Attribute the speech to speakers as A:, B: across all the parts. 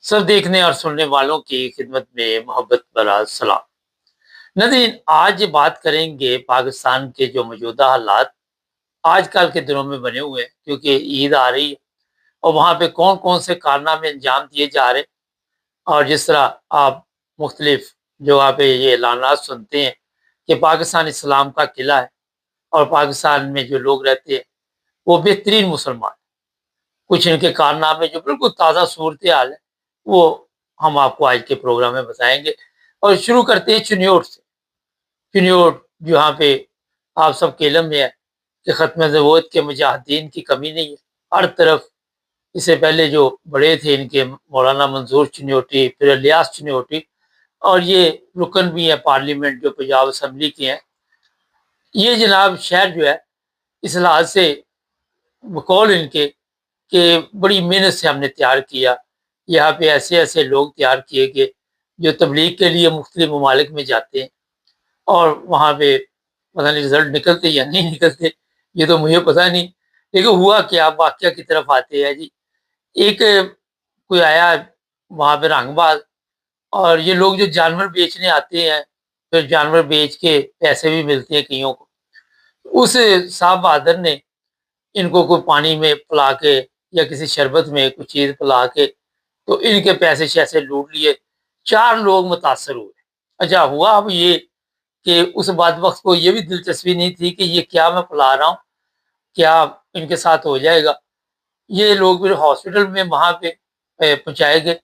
A: سب دیکھنے اور سننے والوں کی خدمت میں محبت برا سلام۔ ناظرین، آج بات کریں گے پاکستان کے جو موجودہ حالات آج کل کے دنوں میں بنے ہوئے ہیں، کیونکہ عید آ رہی ہے اور وہاں پہ کون کون سے کارنامے انجام دیے جا رہے ہیں۔ اور جس طرح آپ مختلف جگہ پہ یہ اعلانات سنتے ہیں کہ پاکستان اسلام کا قلعہ ہے اور پاکستان میں جو لوگ رہتے ہیں وہ بہترین مسلمان ہیں۔ کچھ ان کے کارنامے جو بالکل تازہ صورتحال ہے وہ ہم آپ کو آج کے پروگرام میں بتائیں گے۔ اور شروع کرتے ہیں چنیوٹ سے۔ چنیوٹ جہاں پہ آپ سب کے علم میں ہے کہ ختم نبوت کے مجاہدین کی کمی نہیں ہے، ہر طرف۔ اس سے پہلے جو بڑے تھے ان کے مولانا منظور چنیوٹی، پھر الیاس چنیوٹی، اور یہ رکن بھی ہیں پارلیمنٹ جو پنجاب اسمبلی کے ہیں۔ یہ جناب شہر جو ہے اس لحاظ سے بقول ان کے کہ بڑی محنت سے ہم نے تیار کیا۔ یہاں پہ ایسے ایسے لوگ تیار کیے کہ جو تبلیغ کے لیے مختلف ممالک میں جاتے ہیں اور وہاں پہ پتہ نہیں رزلٹ نکلتے یا نہیں نکلتے، یہ تو مجھے پتہ نہیں، لیکن ہوا کیا واقعہ کی طرف آتے ہیں جی۔ ایک کوئی آیا وہاں پہ رنگ باز، اور یہ لوگ جو جانور بیچنے آتے ہیں، پھر جانور بیچ کے پیسے بھی ملتے ہیں کئیوں کو، اس صاحب بہادر نے ان کو کوئی پانی میں پلا کے یا کسی شربت میں کوئی چیز پلا کے تو ان کے پیسے شیسے لوٹ لیے۔ 4 لوگ متاثر ہوئے۔ اچھا ہوا اب یہ کہ اس بعد وقت کو یہ بھی دلچسپی نہیں تھی کہ یہ کیا میں پلا رہا ہوں، کیا ان کے ساتھ ہو جائے گا۔ یہ لوگ پھر ہاسپٹل میں وہاں پہ پہنچائے گئے،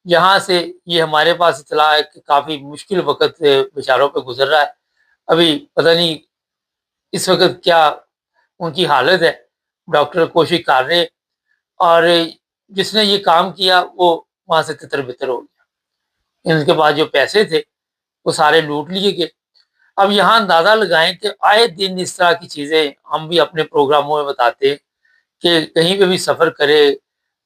A: جہاں سے یہ ہمارے پاس اطلاع ہے کہ کافی مشکل وقت بیچاروں پہ گزر رہا ہے۔ ابھی پتہ نہیں اس وقت کیا ان کی حالت ہے، ڈاکٹر کوشش کر رہے، اور جس نے یہ کام کیا وہ وہاں سے تتر بتر ہو گیا۔ ان کے پاس جو پیسے تھے وہ سارے لوٹ لیے گئے۔ اب یہاں اندازہ لگائیں کہ آئے دن اس طرح کی چیزیں ہم بھی اپنے پروگراموں میں بتاتے ہیں کہ کہیں پہ بھی سفر کرے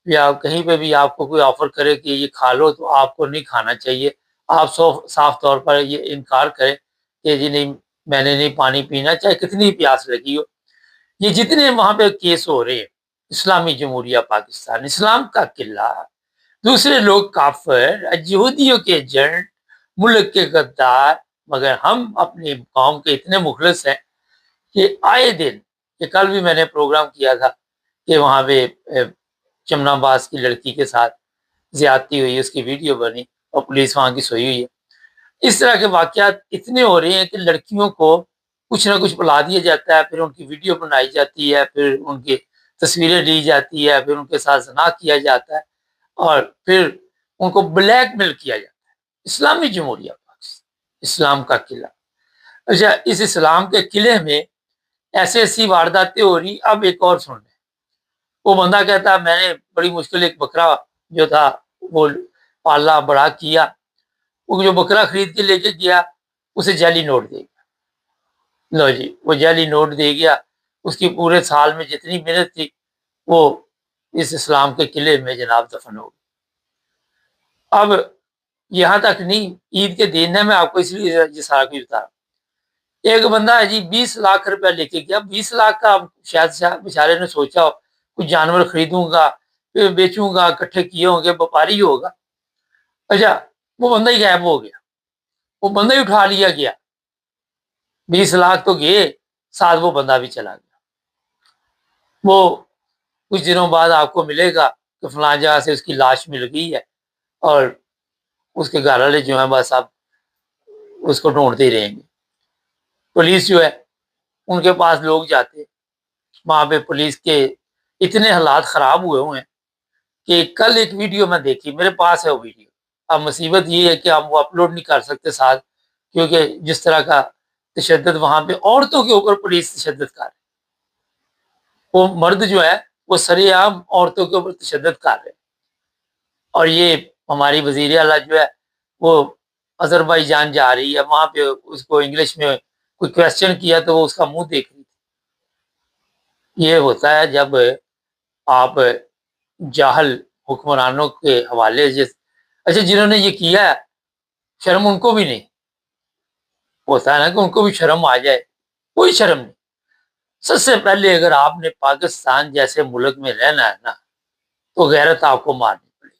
A: یا کہیں پہ بھی آپ کو کوئی آفر کرے کہ یہ کھا لو تو آپ کو نہیں کھانا چاہیے۔ آپ صاف طور پر یہ انکار کریں کہ جی نہیں، میں نے نہیں پانی پینا، چاہے کتنی پیاس لگی ہو۔ یہ جتنے وہاں پہ کیس ہو رہے ہیں، اسلامی جمہوریہ پاکستان اسلام کا قلعہ، دوسرے لوگ کافر، یہودیوں کے ایجنٹ، ملک کے غدار، مگر ہم اپنی قوم کے اتنے مخلص ہیں کہ آئے دن، کہ کل بھی میں نے پروگرام کیا تھا کہ وہاں پہ چمنا باز کی لڑکی کے ساتھ زیادتی ہوئی، اس کی ویڈیو بنی اور پولیس وہاں کی سوئی ہوئی ہے۔ اس طرح کے واقعات اتنے ہو رہے ہیں کہ لڑکیوں کو کچھ نہ کچھ پلا دیا جاتا ہے، پھر ان کی ویڈیو بنائی جاتی ہے، پھر ان کی تصویریں لی جاتی ہے، پھر ان کے ساتھ زنا کیا جاتا ہے اور پھر ان کو بلیک میل کیا جاتا ہے۔ اسلامی جمہوریہ پاکستان اسلام کا قلعہ۔ اچھا، اس اسلام کے قلعے میں ایسے ایسی وارداتیں ہو رہی۔ اب ایک اور سن لیں، وہ بندہ کہتا میں نے بڑی مشکل ایک بکرا جو تھا وہ پالا بڑا کیا، وہ جو بکرا خرید کے لے کے گیا اسے جعلی نوٹ دے گیا۔ لو جی، وہ جعلی نوٹ دے گیا، اس کی پورے سال میں جتنی محنت تھی وہ اس اسلام کے قلعے میں جناب دفن ہو گئی۔ اب یہاں تک نہیں، عید کے دن ہے، میں آپ کو اس لیے یہ سارا کچھ بتا رہا ہوں۔ ایک بندہ ہے جی 20 لاکھ روپیہ لے کے گیا، 20 لاکھ کا شاید بیچارے نے سوچا ہو کچھ جانور خریدوں گا پھر بیچوں گا، اکٹھے کیے ہوں گے، وپاری ہوگا۔ اچھا، وہ بندہ ہی غائب ہو گیا، وہ بندہ ہی اٹھا لیا گیا۔ 20 لاکھ تو گئے، ساتھ وہ بندہ بھی چلا گیا۔ وہ کچھ دنوں بعد آپ کو ملے گا کہ فلاں جگہ سے اس کی لاش مل گئی ہے، اور اس کے گھر والے جو ہیں بس اب اس کو ڈھونڈتے ہی رہیں گے۔ پولیس جو ہے ان کے پاس لوگ جاتے، وہاں پہ پولیس کے اتنے حالات خراب ہوئے ہیں کہ کل ایک ویڈیو میں دیکھی، میرے پاس ہے وہ ویڈیو۔ اب مصیبت یہ ہے کہ ہم وہ اپلوڈ نہیں کر سکتے ساتھ، کیونکہ جس طرح کا تشدد وہاں پہ عورتوں کے اوپر پولیس تشدد کر رہے، وہ مرد جو ہے وہ سرے عام عورتوں کے اوپر تشدد کر رہے، اور یہ ہماری وزیر اعلیٰ جو ہے وہ آذربائیجان جا رہی ہے، وہاں پہ اس کو انگلش میں کوئی کویسچن کیا تو وہ اس کا منہ دیکھ رہی تھی۔ یہ ہوتا ہے جب آپ جاہل حکمرانوں کے حوالے اچھا جنہوں نے یہ کیا ہے شرم ان کو بھی نہیں ہوتا ہے نا، کہ ان کو بھی شرم آ جائے، کوئی شرم نہیں۔ سب سے پہلے اگر آپ نے پاکستان جیسے ملک میں رہنا ہے نا تو غیرت آپ کو مارنی پڑے گی۔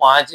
A: 5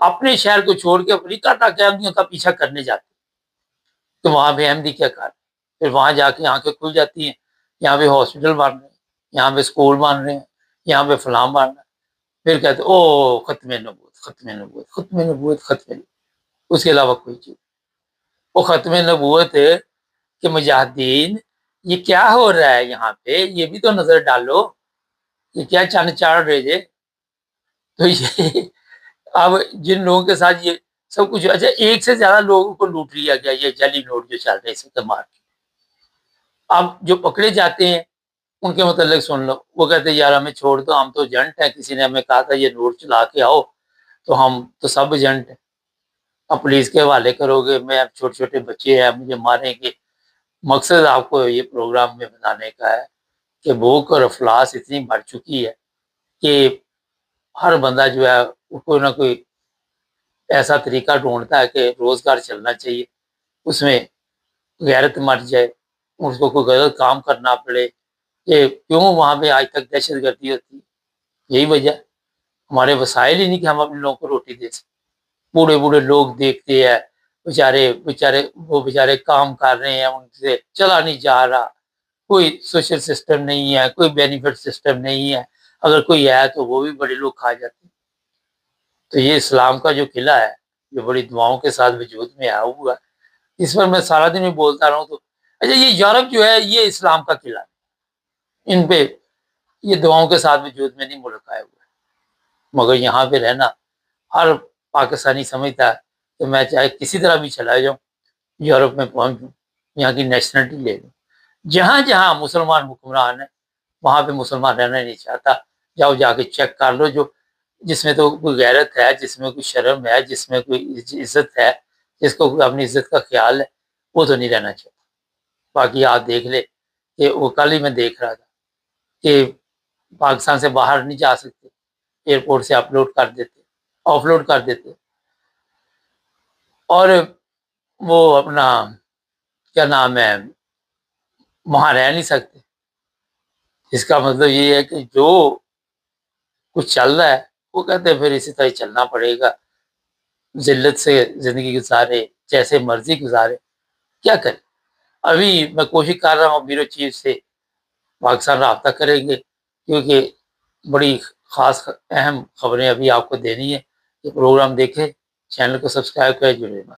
A: اپنے شہر کو چھوڑ کے افریقہ تک احمدیوں کا پیچھا کرنے جاتے ہیں، تو وہاں پہ احمدی کیا کر رہے ہیں؟ پھر وہاں جا کے آنکھیں کھل جاتی ہیں، یہاں پہ ہاسپٹل بن رہے ہیں، یہاں پہ اسکول بن رہے ہیں، یہاں پہ فلاں بن رہا ہے، پھر کہتے او ختم نبوت، ختم نبوت، ختم نبوت، ختم نبوت، اس کے علاوہ کوئی چیز۔ وہ ختم نبوت کہ مجاہدین یہ کیا ہو رہا ہے یہاں پہ، یہ بھی تو نظر ڈالو، یہ کیا چاند چاڑ رہے جے۔ تو یہ اب جن لوگوں کے ساتھ یہ سب کچھ، اچھا ایک سے زیادہ لوگوں کو لوٹ لیا گیا، یہ جعلی نوٹ جو چل رہے ہیں اسے مار کے۔ اب جو پکڑے جاتے ہیں ان کے متعلق سن لو، وہ کہتے ہیں یار ہمیں چھوڑ دو، ہم تو ایجنٹ ہیں، کسی نے ہمیں کہا تھا یہ نوٹ چلا کے آؤ، تو ہم تو سب ایجنٹ ہیں، اب پولیس کے حوالے کرو گے، میں اب چھوٹے چھوٹے بچے ہیں مجھے ماریں گے۔ مقصد آپ کو یہ پروگرام میں بتانے کا ہے کہ بھوک اور افلاس اتنی بڑھ چکی ہے کہ ہر بندہ جو ہے کوئی نہ کوئی ایسا طریقہ ڈھونڈتا ہے کہ روزگار چلنا چاہیے، اس میں غیرت مر جائے، اس کو کوئی غلط کام کرنا پڑے، کہ کیوں وہاں پہ آج تک دہشت گردی ہوتی ہے؟ یہی وجہ ہے، ہمارے وسائل ہی نہیں کہ ہم اپنے لوگوں کو روٹی دے سکیں۔ بوڑھے بوڑھے لوگ دیکھتے ہیں بیچارے کام کر رہے ہیں، ان سے چلا نہیں جا رہا، کوئی سوشل سسٹم نہیں ہے، کوئی بینیفٹ سسٹم نہیں ہے، اگر کوئی ہے تو وہ بھی بڑے لوگ کھا جاتے ہیں۔ تو یہ اسلام کا جو قلعہ ہے جو بڑی دعاؤں کے ساتھ وجود میں آیا ہوا ہے، اس پر میں سارا دن میں بولتا رہا ہوں۔ تو اچھا یہ یورپ جو ہے یہ اسلام کا قلعہ ہے، ان پہ یہ دعاؤں کے ساتھ وجود میں نہیں ملک آئے ہوئے، مگر یہاں پہ رہنا ہر پاکستانی سمجھتا ہے کہ میں چاہے کسی طرح بھی چلا جاؤں، یورپ میں پہنچوں، یہاں کی نیشنلٹی لے لوں۔ جہاں جہاں مسلمان حکمران ہیں وہاں پہ مسلمان رہنا نہیں چاہتا، جاؤ جا کے چیک کر لو، جو جس میں تو کوئی غیرت ہے، جس میں کوئی شرم ہے، جس میں کوئی عزت ہے، جس کو کوئی اپنی عزت کا خیال ہے، وہ تو نہیں رہنا چاہتا۔ باقی آپ دیکھ لے کہ وہ کل ہی میں دیکھ رہا تھا کہ پاکستان سے باہر نہیں جا سکتے، ایئرپورٹ سے آف لوڈ کر دیتے، اور وہ اپنا کیا نام ہے وہاں رہ نہیں سکتے۔ اس کا مطلب یہ ہے کہ جو کچھ چل رہا ہے وہ کہتے ہیں پھر اسی طرح چلنا پڑے گا، ذلت سے زندگی گزارے، جیسے مرضی گزارے، کیا کرے۔ ابھی میں کوشش کر رہا ہوں بیورو چیف سے پاکستان رابطہ کریں گے، کیونکہ بڑی خاص اہم خبریں ابھی آپ کو دینی ہے۔ یہ پروگرام دیکھیں، چینل کو سبسکرائب کریں، جڑے رہیں۔